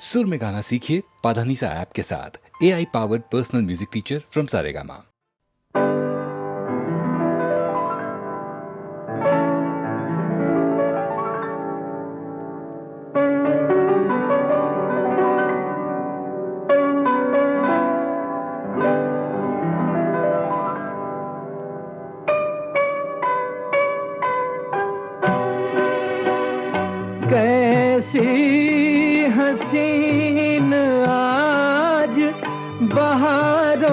सुर में गाना सीखिए पाधानीसा ऐप के साथ। AI powered personal music teacher from Saregama. कैसी हसीन आज बहारों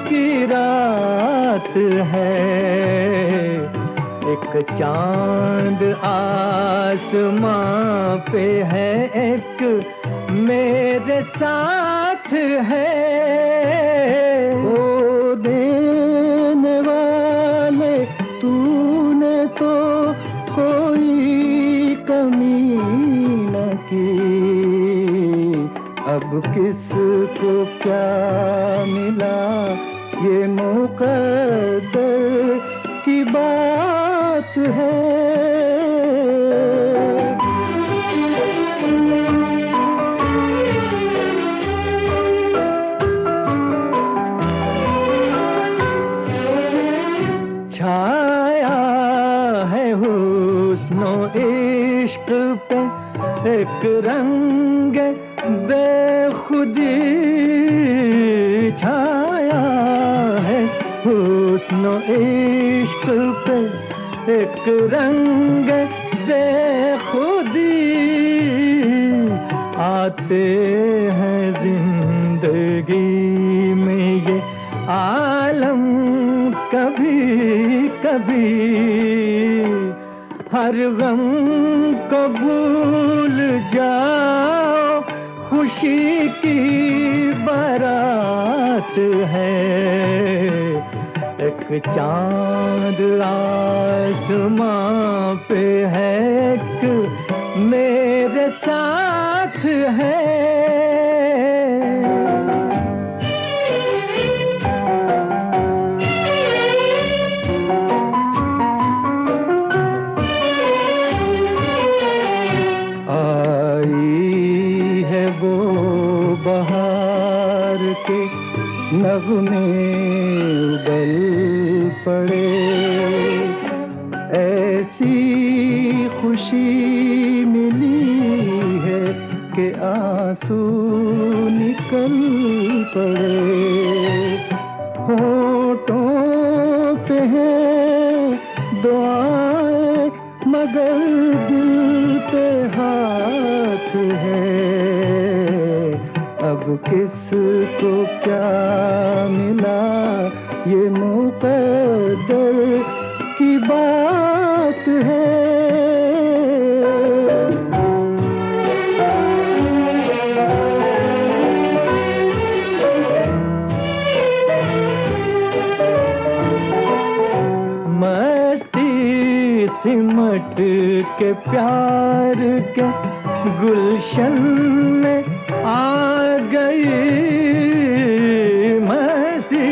की रात है, एक चांद आसमां पे है, एक मेरे साथ है। ओ देने वाले तूने तो कोई कमी न की, अब किसको क्या मिला, ये मुकद्दर की बात है। छाया है हुस्नो इश्क पे एक रंग बेखुदी, छाया है हुस्नो इश्क पे एक रंग बेखुदी, आते हैं जिंदगी में ये आलम कभी कभी, हर गम को भूल जाओ, खुशी की बारात है, एक चांद आसमां पे है, एक मेरे साथ है। नगमे उबल पड़े, ऐसी खुशी मिली है कि आंसू निकल पड़े, होठों पे है दुआएं मगर दिल पे हाथ है, अब किसको क्या मिला, ये मुकद्दर की बात है। मस्ती सिमट के प्यार के गुलशन में आ गई, मस्ती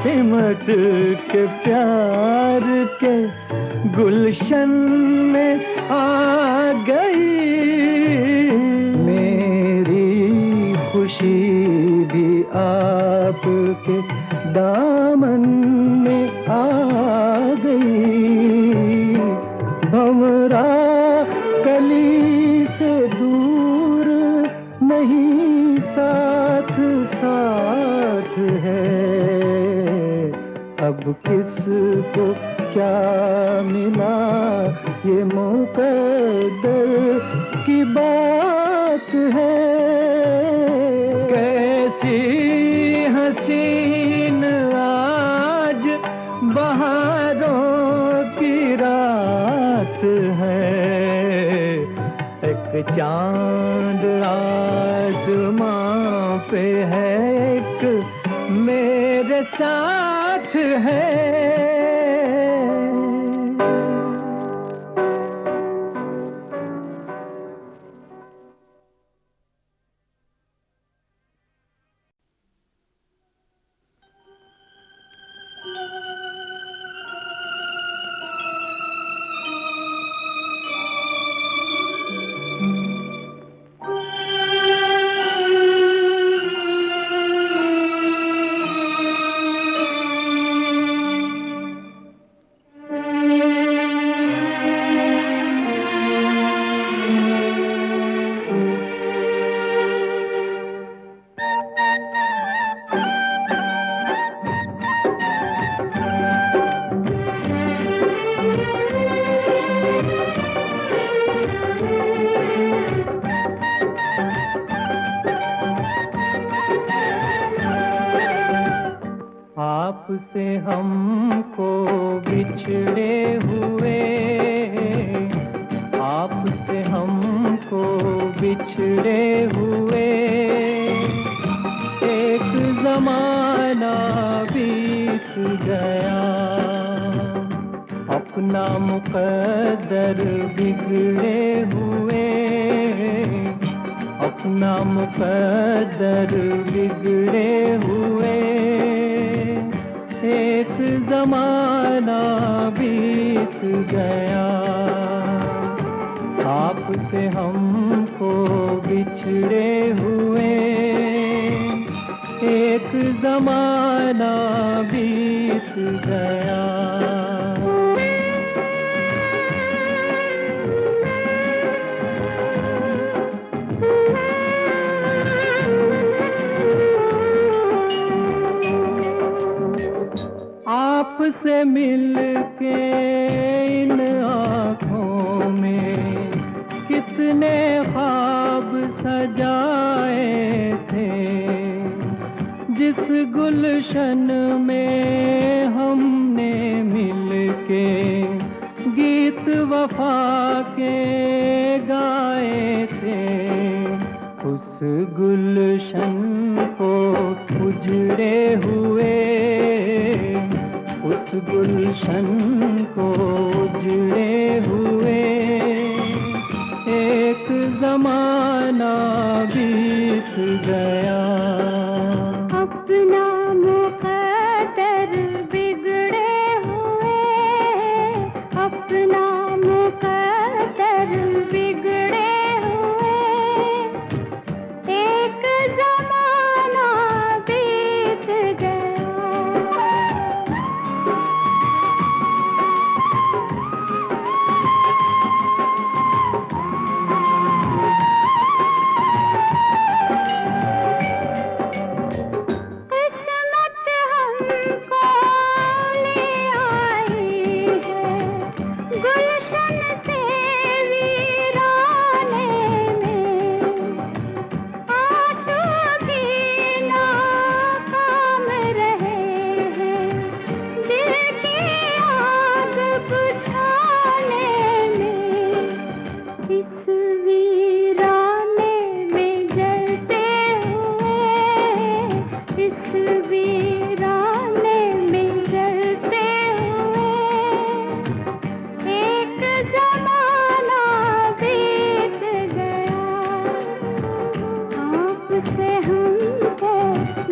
सिमट के प्यार के गुलशन में आ गई, मेरी खुशी भी आपके दामन में आ गई, भंवरा कली से दूर नहीं साथ साथ है, अब किसको क्या मिला, ये मुकद्दर की बात है। कैसी हसीन आज बहारों की रात है, एक चांद आसमां पे है, एक मेरे साथ है। आपसे हमको बिछड़े हुए, आपसे हमको बिछड़े हुए, एक जमाना बीत गया, अपना मुकद्दर बिगड़े हुए, अपना मुकद्दर बिगड़े हुए, एक जमाना बीत गया, आपसे हमको बिछड़े हुए, एक जमाना बीत गया। आपसे मिलके इन आँखों में कितने ख्वाब सजाए थे, जिस गुलशन में हमने मिलके गीत वफा के गाए थे, उस गुलशन को उजड़े हुए, उस गुलशन को उजड़े हुए, एक जमाना बीत गया, अपना मुकद्दर बिगड़े हुए, अपना मुकद्दर बिगड़े हुए, एक जमाना बीत गया।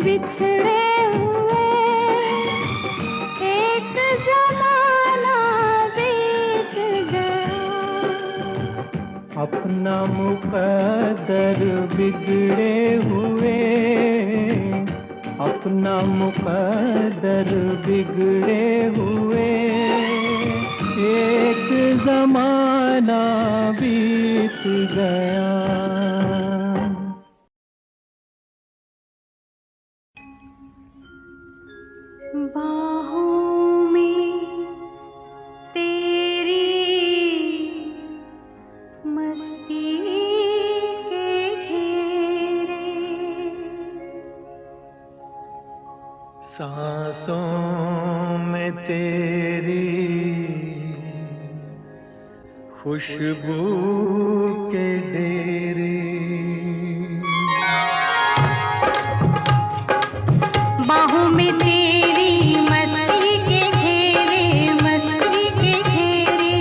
बिछड़े हुए, एक जमाना बीत गया, अपना मुकद्दर बिगड़े हुए, अपना मुकद्दर बिगड़े हुए, एक जमाना बीत गया। बाहों में तेरी मस्ती के घेरे, सांसों में तेरी खुशबू के डेरे, बाहों में तेरी मस्ती के घेरे, मस्ती के घेरे,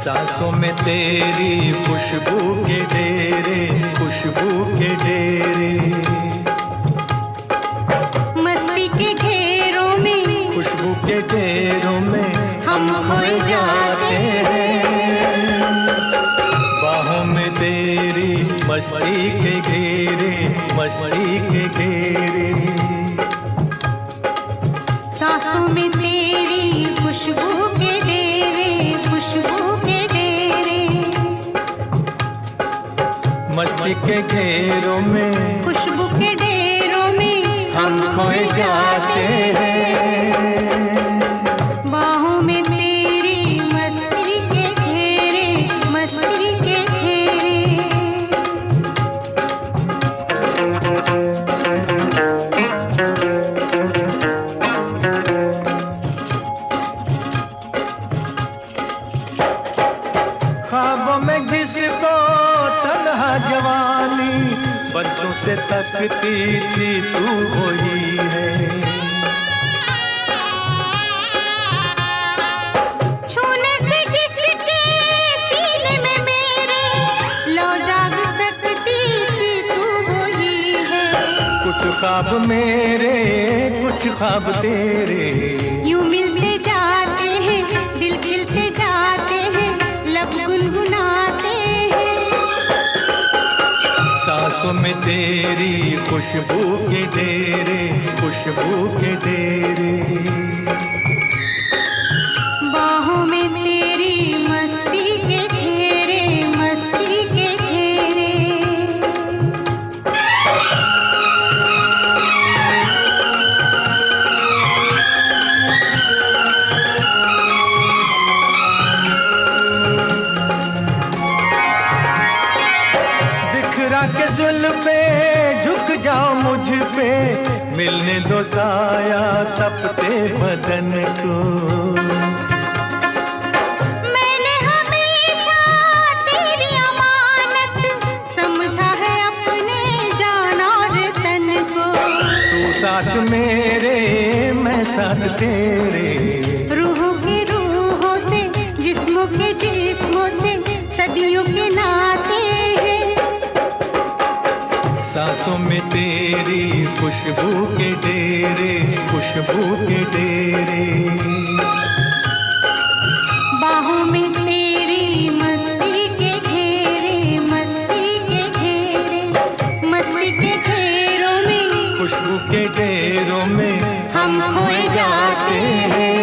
सांसों में तेरी खुशबू के डेरे, खुशबू के डेरे, मस्ती के घेरों में, खुशबू के डेरों में हम खोए जाते हैं, बाहों में तेरी मस्ती के घेरे, मस्ती के घेरे, सांसों में तेरी खुशबू के डेरे, खुशबू के डेरे, मस्ती के घेरों में, खुशबू के डेरों में हम खोए जाते हैं, बाहों में तेरी मस्ती के घेरे, मस्ती के घेरे। जवानी बरसों से तकती थी तू वही है। छूने से जिसके सीने में मेरे लो जाग सकती थी तू वही है। कुछ ख्वाब मेरे कुछ ख्वाब तेरे यूं मिलते जाते हैं, दिल खिलते जाते हैं, लब गुनगुनाते हैं। सांसों में तेरी खुशबू के डेरे, खुशबू के डेरे। बाहों में तेरी मस्ती के घेरे, मस्ती के घेरे। बिखरा के जुल्फे झुक जाओ मुझ पे, मिलने दो साया तपते बदन को। मैंने हमेशा तेरी अमानत समझा है अपने जान और तन को। तू साथ मेरे मैं साथ तेरे, रूहों के रूहों से, जिस्मों के जिस्मों से सदियों के नाते हैं। सांसों में तेरी खुशबू के डेरे, खुशबू के डेरे। बाहों में तेरी मस्ती के घेरे, मस्ती के घेरे। मस्ती के घेरों में, खुशबू के डेरों में हम खोए जाते हैं।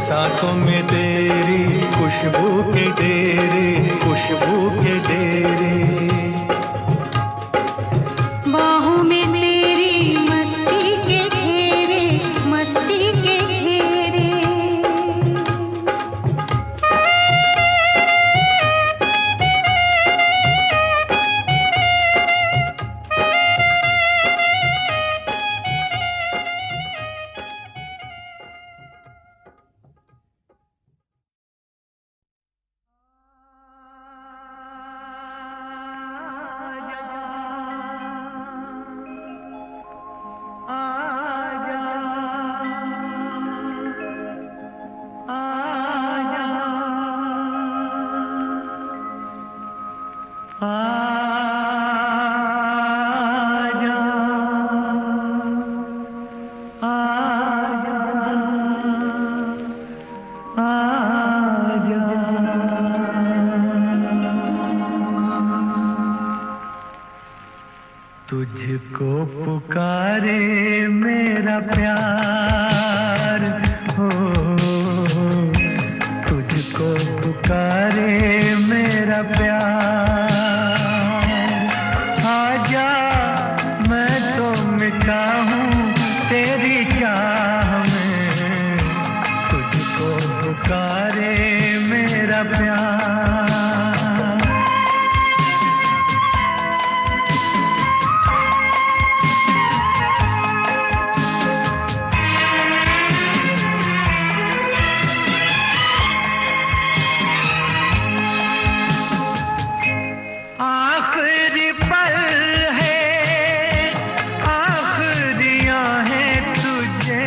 सांसों में तेरी खुशबू के डेरे, खुशबू के डेरे। बाहों में तेरी मस्ती के घेरे, मस्ती के घेरे। तुझको पुकारे मेरा प्यार हो, तुझको पुकारे मेरा प्यार। आजा मैं तो मिटा हूँ तेरी चाह में, तुझको पुकारे मेरा प्यार। आखिरी पल है, आखिरियां हैं तुझे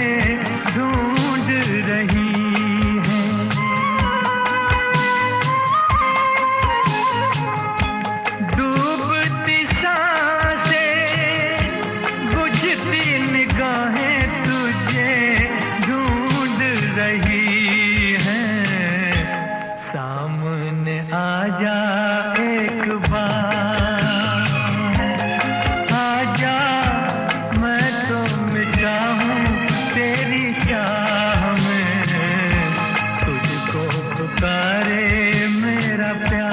ढूंढ रही हैं। डूबती सांसें, बुझती निगाहें तुझे ढूंढ रही हैं। सामने आजा एक बार, आजा मैं तो मिटा हूँ तेरी चाह में, तुझको पुकारे मेरा प्यार।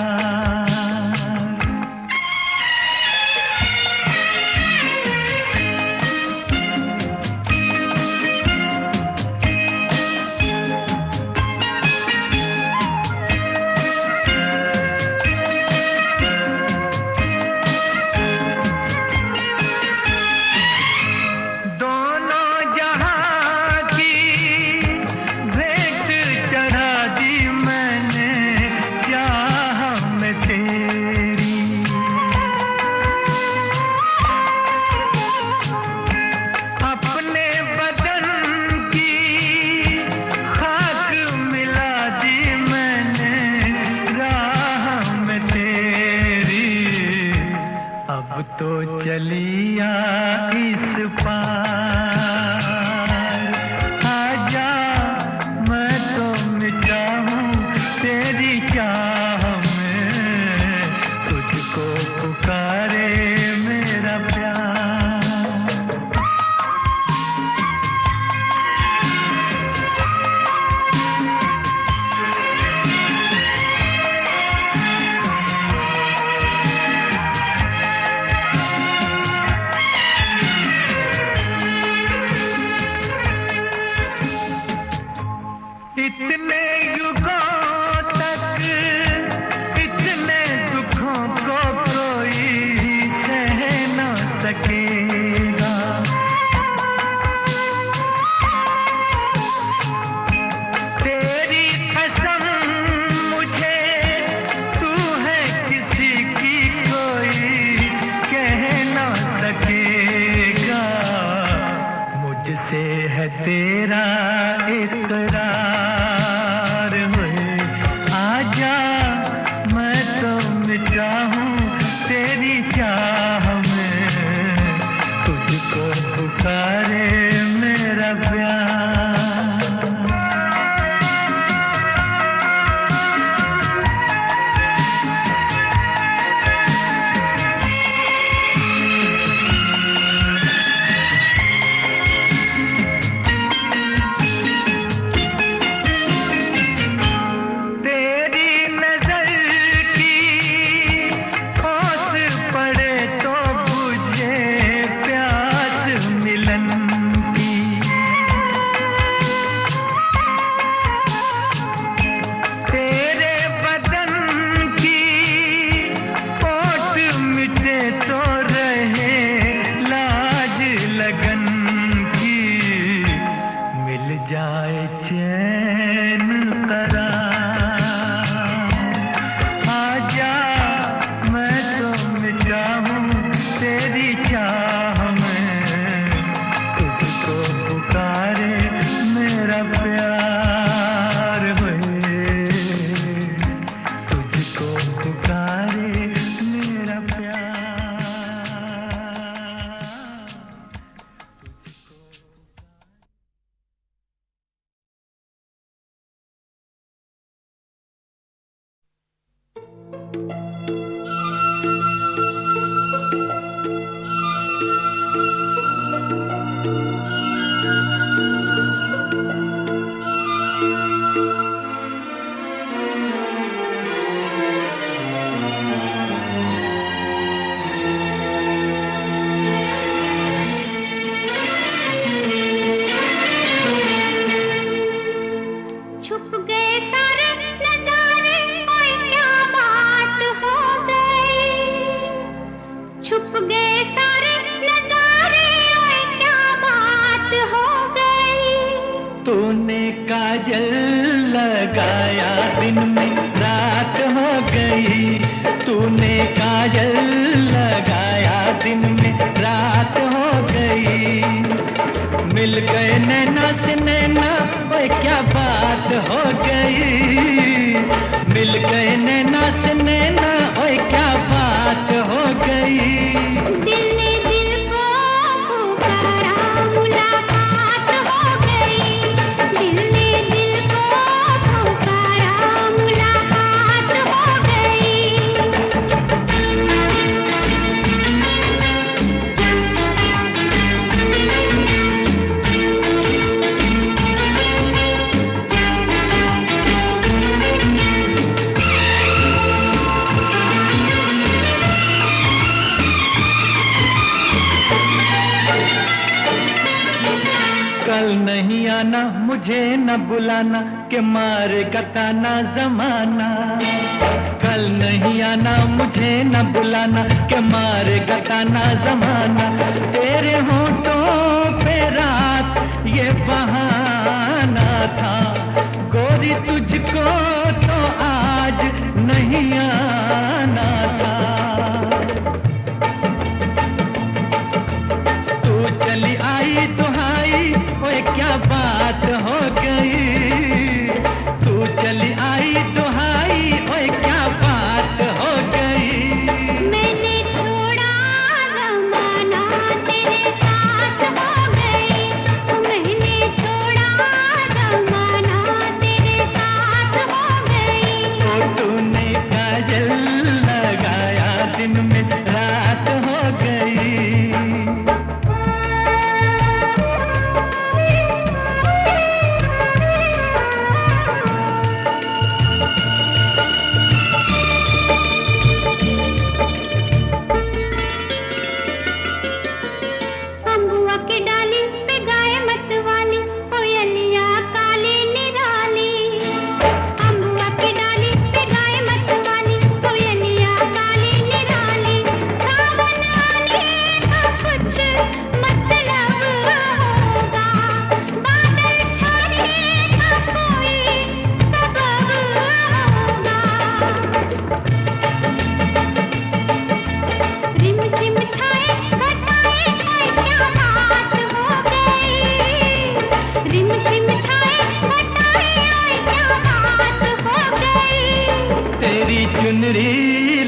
तो चलिया इस पार, आजा मैं तो मिटा हूँ तेरी चाह में, तुझको पुकारे मेरा प्यार। इतने युगों तक इतने दुखों को कोई सह न सकेगा, तेरी कसम मुझे तू है किसी की कोई कह न सकेगा, मुझसे है तेरा इकरार, आजा मैं तो मिटा हूँ तेरी चाह में, तुझको पुकारे मेरा प्यार। जाए चैन करार, आजा मैं तो मिटा हूँ तेरी चाह में, तुझको पुकारे मेरा प्यार हुए, तुझको पुकारे मेरा प्यार। छुप गए सारे नजारे, ओए क्या बात हो गई। छुप गए सारे नजारे, ओए क्या बात हो गई। तूने काजल लगाया दिन में रात हो गई, तूने काजल लगाया दिन में रात हो गई। मिल गए नैना से नैना, ओए क्या बात हो गई। मिल गए नैना से नैना, ओए क्या बात हो गई। दिल ने दिल को पुकारा, मुलाकात हो गई। दिल ने दिल को पुकारा, मुलाकात हो गई। कल नहीं आना, मुझे न बुलाना, के मारेगा ताना जमाना। कल नहीं आना, मुझे न बुलाना, के मारेगा ताना जमाना। तेरे होठों पे रात ये बहाना था, गोरी तुझको तो आज नहीं आना था। तू चली आई दुहाई, ओए क्या बात हो गई। तू चली आई दुहाई, ओए क्या बात हो गई। मैंने छोड़ा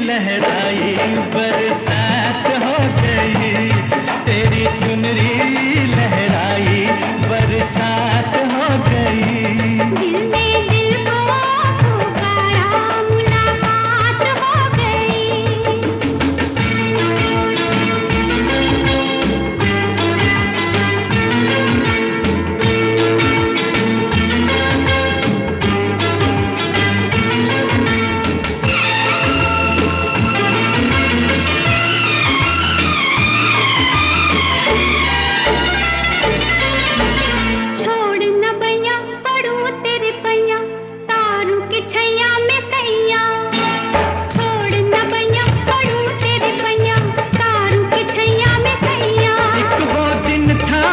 लहराई बरसात हो गई, तेरी चुनरी लहराई बरसात हो गई। दिल ने दिल को पुकारा, मुलाकात हो गई। छोड़ न बैया पड़ू तेरे पैया, तारू की छैया में सैया। छोड़ न बैया पड़ू तेरे पैया, तारू की छैया में सैया। एक वो दिन था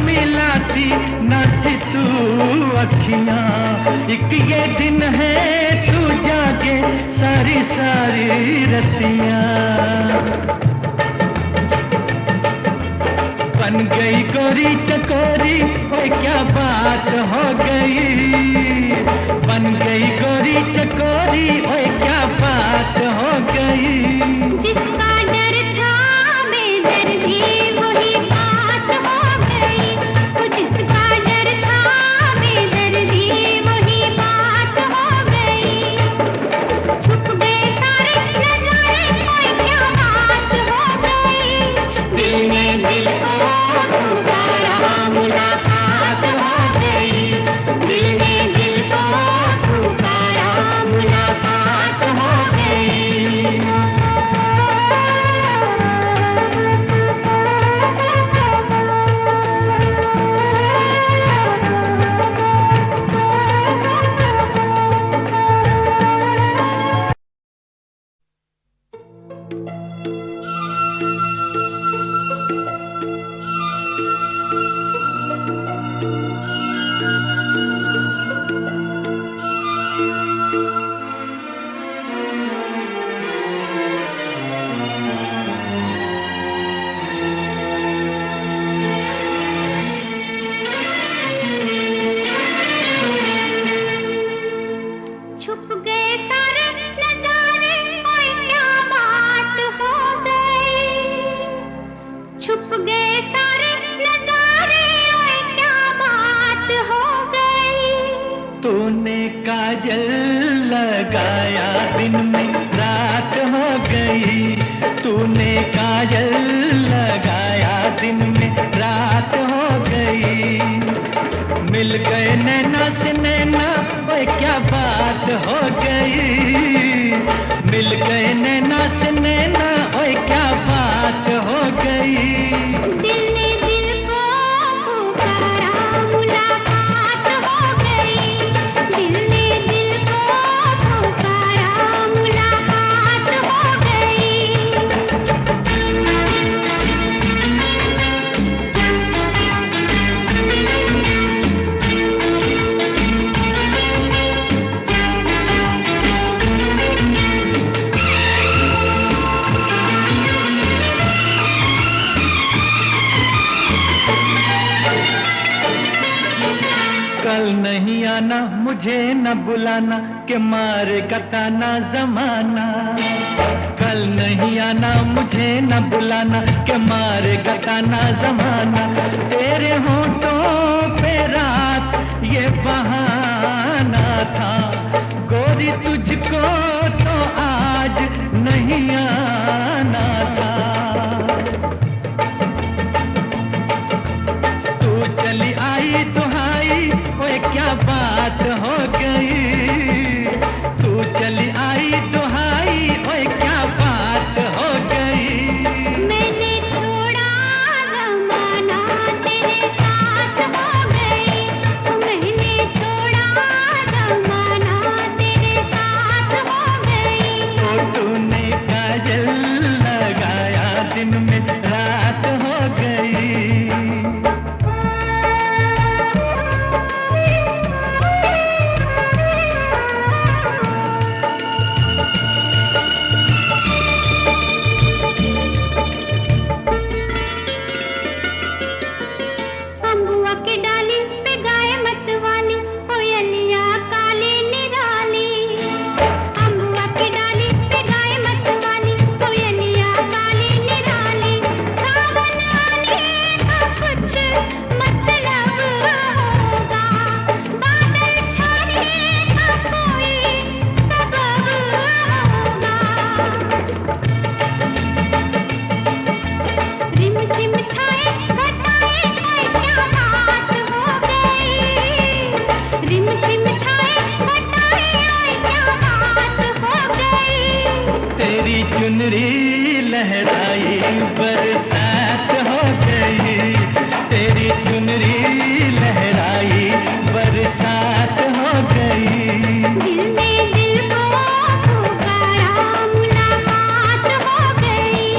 मिला थी न थी तू अखियां, एक ये दिन है तू जागे सारी सारी रतियां। बन गई गोरी चकोरी, ओए क्या बात हो गई। बन गई गोरी चकोरी, ओए क्या बात हो गई। जिसका डर था बेदर्दी, वही बात हो गई। वो जिसका डर था बेदर्दी, वही बात हो गई। छुप गए सारे नजारे, कोई क्या बात हो गई। दिल ने दिल को पुकारा, मुलाकात हो गई। दिल ने दिल को पुकारा, मुलाकात हो गई। छुप गए सारे नजारे, कोई क्या बात हो गई। छुप गए सारे नजारे, कोई क्या बात हो गई। तूने काजल लगाया दिन में रात हो गई, तूने काजल लगाया दिन में रात हो गई। मिल गए नैना से नैना, ओए क्या बात हो गई। मिल गए नैना से नैना, ओए क्या बात हो गई। दिल ने दिल को पुकारा, मुलाकात हो गई। दिल ने दिल को पुकारा, मुलाकात हो कल नहीं आना मुझे न बुलाना, के मारे कटाना जमाना। कल नहीं आना मुझे न बुलाना, के मारे कटाना जमाना। तेरे होठों पे रात ये बहाना था, गोरी तुझको तो आज नहीं आना था। तू चली आई दुहाई, ओए क्या बात हो गई। तू चली आई दुहाई, ओए क्या बात हो गई। मैंने छोड़ा जमाना, तेरे साथ हो गई। मैंने छोड़ा जमाना, तेरे साथ हो गई। तो तूने काजल चुनरी लहराई बरसात हो गई, तेरी चुनरी लहराई बरसात हो गई। दिल ने दिल को पुकारा, मुलाकात हो गई।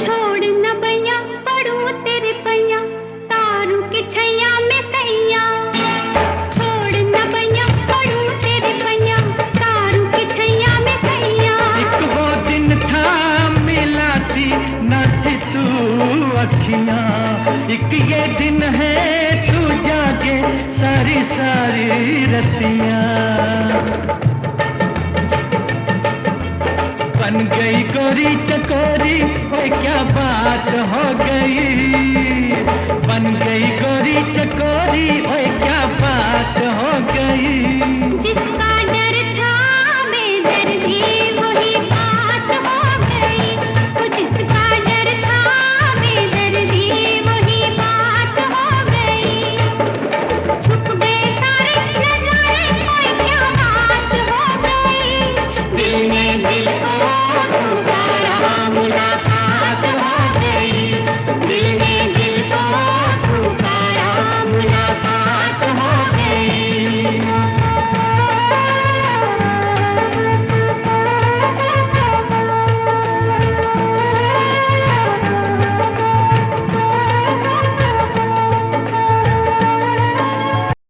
छोड़ न बैया पड़ूं तेरे पैया, तारों की छैया में सैया। छोड़ न बैया पड़ूं तेरे पैया, तारों की छैया में सैया। एक वो दिन था मिला थी न थी तू अखियां, एक ये दिन है तू जागे सारी सारी रतियां। बन गई गोरी चकोरी, ओए क्या बात हो गई। बन गई गोरी चकोरी, ओए क्या बात